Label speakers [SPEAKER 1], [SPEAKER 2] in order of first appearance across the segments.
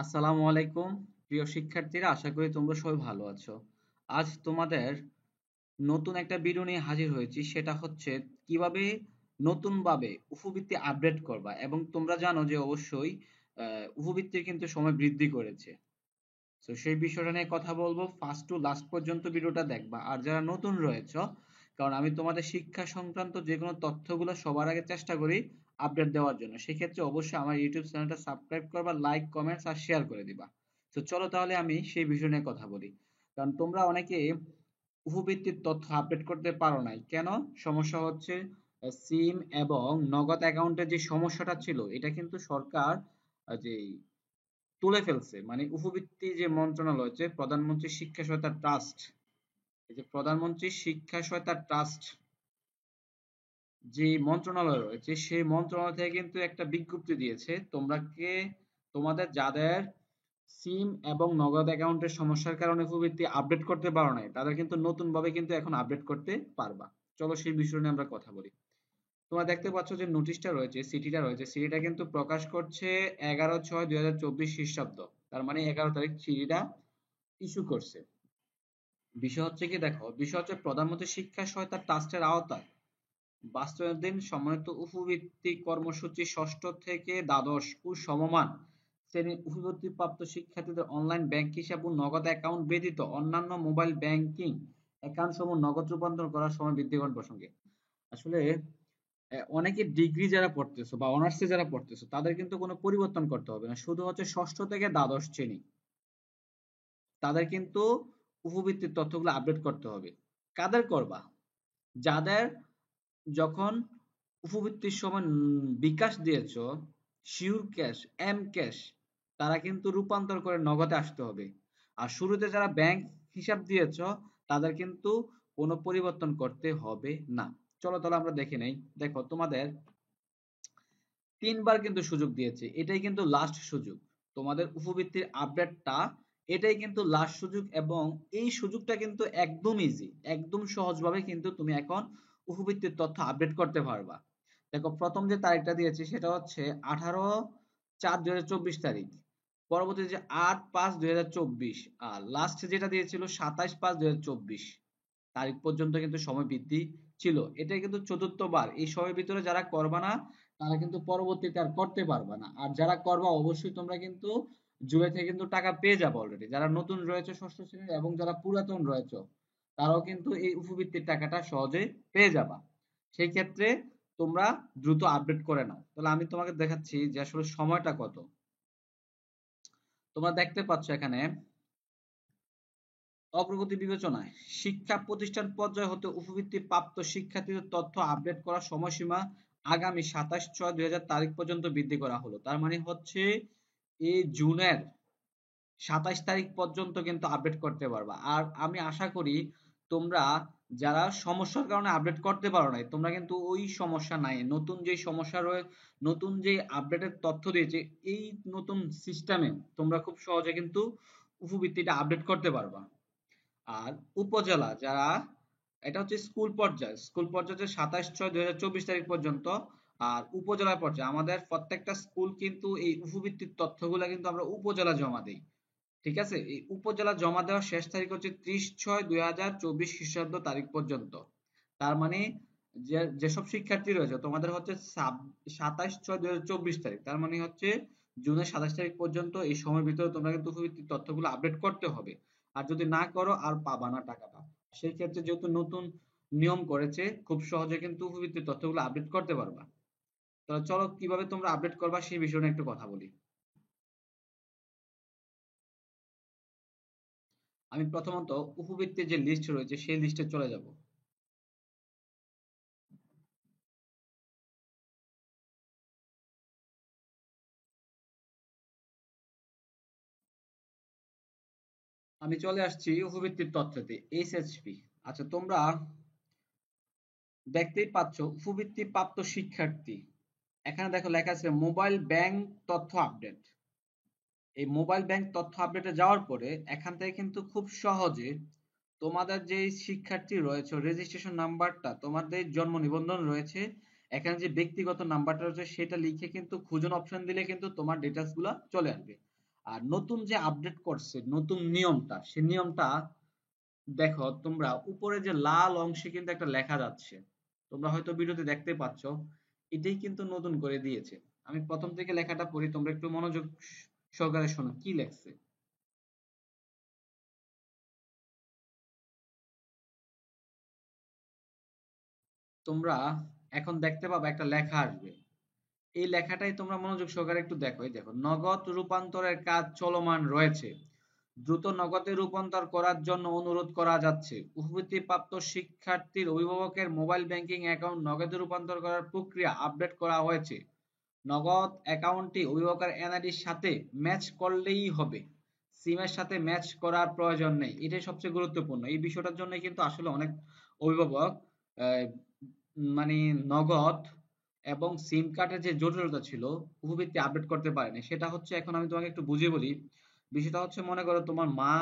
[SPEAKER 1] আসসালামু আলাইকুম প্রিয় শিক্ষার্থীরা, আশা করি তোমরা সবাই ভালো আছো। আজ তোমাদের নতুন একটা ভিডিও নিয়ে হাজির হয়েছি, সেটা হচ্ছে কিভাবে নতুন ভাবে উপবৃত্তি আপডেট করবা। এবং তোমরা জানো যে অবশ্যই উপবৃত্তির কিন্তু সময় বৃদ্ধি করেছে। তো সেই বিষয়টা নিয়ে কথা বলবো, ফার্স্ট টু লাস্ট পর্যন্ত ভিডিওটা দেখবা। আর যারা নতুন রয়েছে, কারণ আমি তোমাদের শিক্ষা সংক্রান্ত যে কোনো তথ্যগুলো সবার আগে চেষ্টা করি আপডেট দেওয়ার জন্য, সেক্ষেত্রে অবশ্যই আমার ইউটিউব চ্যানেলটা সাবস্ক্রাইব করবা, লাইক কমেন্টস আর শেয়ার করে দিবা। তো চলো তাহলে আমি সেই বিষয় নিয়ে কথা বলি। কারণ তোমরা অনেকে উপবৃত্তির তথ্য আপডেট করতে পারো নাই কেন? সমস্যা হচ্ছে সিম এবং নগদ অ্যাকাউন্টের যে সমস্যাটা ছিল, এটা কিন্তু সরকার যে তুলে ফেলছে। মানে উপবৃত্তি যে মন্ত্রণালয়, যে প্রধানমন্ত্রী শিক্ষা সহায়তা ট্রাস্ট, এই যে প্রধানমন্ত্রী শিক্ষা সহায়তা ট্রাস্ট যে মন্ত্রণালয় রয়েছে, সেই মন্ত্রণালয় থেকে কিন্তু একটা বিজ্ঞপ্তি দিয়েছে, তোমাদের যাদের সিম এবং নগদ অ্যাকাউন্টের সমস্যার কারণে উপবৃত্তি আপডেট করতে পারো নাই, তাদের কিন্তু নতুন ভাবে কিন্তু এখন আপডেট করতে পারবা। চলো সেই বিষয় নিয়ে আমরা কথা বলি। তোমরা দেখতে পাচ্ছ যে নোটিশটা রয়েছে, সিটিটা রয়েছে, সিটিটা কিন্তু প্রকাশ করছে 11/6/2024 খ্রিস্টাব্দ। তার মানে 11 তারিখ সিটিটা ইস্যু করছে। বিষয় হচ্ছে কি, দেখো, বিষয় হচ্ছে প্রধানমন্ত্রী শিক্ষা সহায়তা ট্রাস্টের আওতায় বাস্তবায়নাধীন সমন্বিত উপবৃত্তি কর্মসূচি ষষ্ঠ থেকে দ্বাদশ ও সমমান শ্রেণীর উপবৃত্তিপ্রাপ্ত শিক্ষার্থীদের অনলাইন ব্যাংক হিসাব ও নগদ অ্যাকাউন্ট ব্যতীত অন্যান্য মোবাইল ব্যাংকিং অ্যাকাউন্ট সমূহ নগদ রূপান্তর করার সময় বৃদ্ধিকরণ প্রসঙ্গে। আসলে অনেকে ডিগ্রি যারা পড়তেছো বা অনার্সে যারা পড়তেছো, তাদের কিন্তু কোনো পরিবর্তন করতে হবে না, শুধু হচ্ছে ষষ্ঠ থেকে দ্বাদশ শ্রেণী, তাদের কিন্তু উপবৃত্তির তথ্যগুলো আপডেট করতে হবে। কাদের করবা? যাদের যখন উপবৃত্তির সময় বিকাশ দিয়েছো, শিওর ক্যাশ, এম ক্যাশ, তারা কিন্তু রূপান্তর করে নগদে আসতে হবে। আর শুরুতে যারা ব্যাংক হিসাব দিয়েছো, তাদের কিন্তু কোনো পরিবর্তন করতে হবে না। চলো তাহলে আমরা দেখে নেই। দেখো, তোমাদের 3বার কিন্তু সুযোগ দিয়েছে, এটাই কিন্তু লাস্ট সুযোগ। তোমাদের উপবৃত্তির আপডেটটা এটাই কিন্তু লাস্ট সুযোগ, এবং এই সুযোগটা কিন্তু একদম ইজি, একদম সহজভাবে কিন্তু তুমি এখন উপবৃত্তির তথ্য আপডেট করতে পারবা। দেখো, প্রথম যে তারিখটা দিয়েছে সেটা হচ্ছে 18/4/2024 তারিখ। পরবর্তী যে 8/5/2024, আর লাস্ট যেটা দিয়েছিল 27/5/2024 তারিখ পর্যন্ত কিন্তু সময় বৃদ্ধি ছিল। এটা কিন্তু চতুর্থ বার। এই সময়ের ভিতরে যারা করবা না, তারা কিন্তু পরবর্তীতে আর করতে পারবা না। আর যারা করবা, অবশ্যই তোমরা কিন্তু জুলাই থেকে কিন্তু টাকা পেয়ে যাবে অলরেডি। যারা নতুন রয়েছে ষষ্ঠ শ্রেণীর এবং যারা পুরাতন রয়েছে, তারাও কিন্তু এই উপবৃত্তির টাকাটা সহজে পেয়ে যাবা। সেই ক্ষেত্রে তোমরা দ্রুত আপডেট করে নাও। তাহলে আমি তোমাকে দেখাচ্ছি যে আসলে সময়টা কত। তোমরা দেখতে পাচ্ছ এখানে অগ্রগতি বিবেচনায় শিক্ষা প্রতিষ্ঠান পর্যায় হতে উপবৃত্তি প্রাপ্ত শিক্ষার্থীদের তথ্য আপডেট করার সময়সীমা আগামী 27/6/2000 তারিখ পর্যন্ত বৃদ্ধি করা হলো। তার মানে হচ্ছে এই জুনের 27 তারিখ পর্যন্ত কিন্তু আপডেট করতে পারবা। আর আমি আশা করি তোমরা যারা সমস্যার কারণে আপডেট করতে পারো নাই, তোমরা কিন্তু ওই সমস্যা নাই, নতুন যে সমস্যা রয়েছে, নতুন যে আপডেটের তথ্য দিয়েছে, এই নতুন সিস্টেমে তোমরা খুব সহজে কিন্তু উপবৃত্তিটা আপডেট করতে পারবা। আর উপজেলা যারা, এটা হচ্ছে স্কুল পর্যায়ে, স্কুল পর্যায়ে 27/6/2024 তারিখ পর্যন্ত। আর উপজেলা পর্যায়ে আমাদের প্রত্যেকটা স্কুল কিন্তু এই উপবৃত্তির তথ্যগুলো কিন্তু আমরা উপজেলা জমা দেই। ঠিক আছে, এই উপজেলা জমা দেওয়ার শেষ তারিখ হচ্ছে 30/6/2024 খ্রিস্টাব্দ তারিখ পর্যন্ত। তার মানে যেসব শিক্ষার্থী রয়েছে তোমাদের হচ্ছে 27/6/2024 তারিখ, তার মানে হচ্ছে জুনের 27 তারিখ পর্যন্ত, এই সময়ের ভিতরে তোমরা কিন্তু উপবৃত্তির তথ্যগুলো আপডেট করতে হবে। আর যদি না করো, আর পাবা না টাকাটা। সেই ক্ষেত্রে যেহেতু নতুন নিয়ম করেছে, খুব সহজে কিন্তু উপবৃত্তির তথ্যগুলো আপডেট করতে পারবা। তাহলে চলো কিভাবে তোমরা আপডেট করবা সেই বিষয়ে নিয়ে একটু কথা বলি। আমি প্রথমত উপবৃত্তির যে লিস্ট রয়েছে সেই লিস্টে চলে যাব। আমি চলে আসছি উপবৃত্তির তথ্যতে, এইচএসপি। আচ্ছা, তোমরা দেখতেই পাচ্ছ উপবৃত্তি প্রাপ্ত শিক্ষার্থী, এখানে দেখো লেখা আছে মোবাইল ব্যাংক তথ্য আপডেট। এই মোবাইল ব্যাংক তথ্য আপডেটে যাওয়ার পরে এখান থেকে কিন্তু খুব সহজে তোমাদের যে শিক্ষার্থী রয়েছে রেজিস্ট্রেশন নাম্বারটা, তোমাদের জন্ম নিবন্ধন রয়েছে, এখানে যে ব্যক্তিগত নাম্বারটা রয়েছে সেটা লিখে কিন্তু খুঁজুন অপশন দিলে কিন্তু তোমার ডিটেলস গুলা চলে আসবে। আর নতুন যে আপডেট করছে নতুন নিয়মটা, সে নিয়মটা দেখো, তোমরা উপরে যে লাল অংশে কিন্তু একটা লেখা যাচ্ছে, তোমরা হয়তো ভিডিওতে দেখতে পাচ্ছ, এটাই কিন্তু নতুন করে দিয়েছে। আমি প্রথম থেকে লেখাটা পড়ি, তোমরা একটু মনোযোগ সহকারে শোনো কি লেখছে। তোমরা এখন দেখতে পাবে একটা লেখা আসবে, এই লেখাটাই তোমরা মনোযোগ সহকারে একটু দেখো। এই দেখো, নগদ রূপান্তরের কাজ চলমান রয়েছে, দ্রুত নগদে রূপান্তর করার জন্য অনুরোধ করা যাচ্ছে। উপবৃত্তিপ্রাপ্ত শিক্ষার্থীর অভিভাবকের মোবাইল ব্যাংকিং অ্যাকাউন্ট নগদে রূপান্তর করার প্রক্রিয়া আপডেট করা হয়েছে। নগদ অ্যাকাউন্টটি অভিভাবকের এনআইডির সাথে ম্যাচ করলেই হবে, সিমের সাথে ম্যাচ করার প্রয়োজন নেই। এটাই সবচেয়ে গুরুত্বপূর্ণ। এই বিষয়টার জন্য কিন্তু আসলে অনেক অভিভাবক আহ, মানে নগদ এবং সিম কার্ডের যে জটিলতা ছিল, উপবৃত্তি আপডেট করতে পারেনি। সেটা হচ্ছে, এখন আমি তোমাকে একটু বুঝিয়ে বলি। বিষয়টা হচ্ছে, মনে করো তোমার মা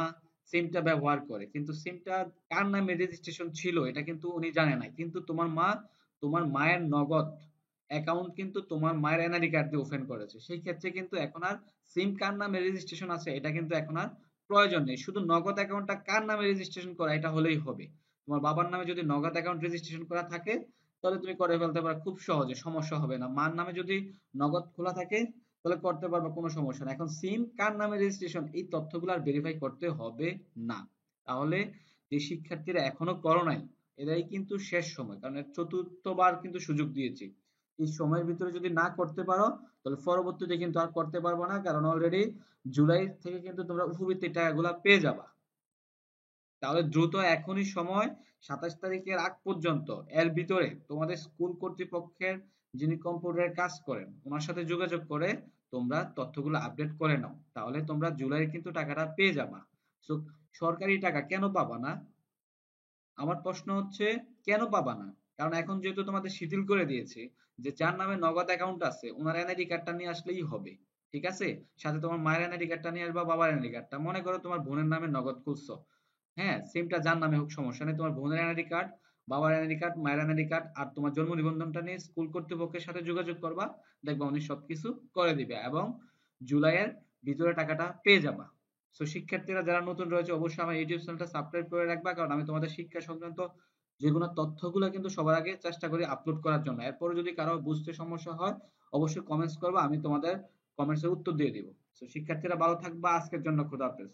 [SPEAKER 1] সিমটা ব্যবহার করে, কিন্তু সিমটা কার নামে রেজিস্ট্রেশন ছিল এটা কিন্তু উনি জানে না, কিন্তু তোমার মা তোমার মায়ের নগদ অ্যাকাউন্ট কিন্তু তোমার মায়ের এনআইডি কার্ড দিয়ে ওপেন করেছে। সেই ক্ষেত্রে কিন্তু এখন আর সিম কার নামে রেজিস্ট্রেশন আছে এটা কিন্তু এখন আর প্রয়োজন নেই, শুধু নগদ অ্যাকাউন্টটা কার নামে রেজিস্ট্রেশন করা এটা হলেই হবে। তোমার বাবার নামে যদি নগদ অ্যাকাউন্ট রেজিস্ট্রেশন করা থাকে তাহলে তুমি করে ফেলতে পারো খুব সহজে, সমস্যা হবে না। মার নামে যদি নগদ খোলা থাকে তাহলে করতে পারবে, কোনো সমস্যা না। এখন সিম কার নামে রেজিস্ট্রেশন এই তথ্যগুলো আর ভেরিফাই করতে হবে না। তাহলে যে শিক্ষার্থীরা এখনো করো নাই, এরাই কিন্তু শেষ সময়, কারণ এর চতুর্থবার কিন্তু সুযোগ দিয়েছি। এই সময়ের ভিতরে যদি না করতে পারো তাহলে পরবর্তীতে কিন্তু আর করতে পারবো না, কারণ অলরেডি জুলাই থেকে কিন্তু তোমরা উপবৃত্তির টাকাগুলো পেয়ে যাবা। তাহলে দ্রুত এখনই সময়, 27 তারিখের আগ পর্যন্ত, এর ভিতরে তোমাদের স্কুল কর্তৃপক্ষের যিনি কম্পিউটারের কাজ করেন ওনার সাথে যোগাযোগ করে তোমরা তথ্যগুলো আপডেট করে নাও, তাহলে তোমরা জুলাইয়ে কিন্তু টাকাটা পেয়ে যাবা। তো সরকারি টাকা কেন পাবা না? আমার প্রশ্ন হচ্ছে, কেন পাবা না? কারণ এখন যেহেতু তোমাদের শিথিল করে দিয়েছে, যে যার নামে নগদ অ্যাকাউন্ট আছে ওনার এনআইডি কার্ডটা নিয়ে আসলেই হবে। ঠিক আছে, সাথে তোমার মায়ের এনআইডি কার্ডটা নিয়ে আসবা, বাবার এনআইডি কার্ডটা। মনে করো তোমার বোনের নামে নগদ খুলছো, হ্যাঁ, সিমটা যার নামে হোক সমস্যা নেই, তোমার বোনের এনআইডি কার্ড, বাবার এনআইডি কার্ড, মায়ের এনআইডি কার্ড আর তোমার জন্ম নিবন্ধনটা নিয়ে স্কুল কর্তৃপক্ষের সাথে যোগাযোগ করবা, দেখবা উনি সবকিছু করে দিবে এবং জুলাইয়ের ভিতরে টাকাটা পেয়ে যাবা। তো শিক্ষার্থীরা যারা নতুন রয়েছে অবশ্যই আমার ইউটিউব চ্যানেলটা সাবস্ক্রাইব করে রাখবা, কারণ আমি তোমাদের শিক্ষা সংক্রান্ত যেগুলো তথ্যগুলো কিন্তু সবার আগে চেষ্টা করি আপলোড করার জন্য। এরপরে যদি কারো বুঝতে সমস্যা হয় অবশ্যই কমেন্টস করবা, আমি তোমাদের কমেন্টসের উত্তর দিয়ে দিব। তো শিক্ষার্থীরা ভালো থাকবা, আজকের জন্য খোদা হাফেজ।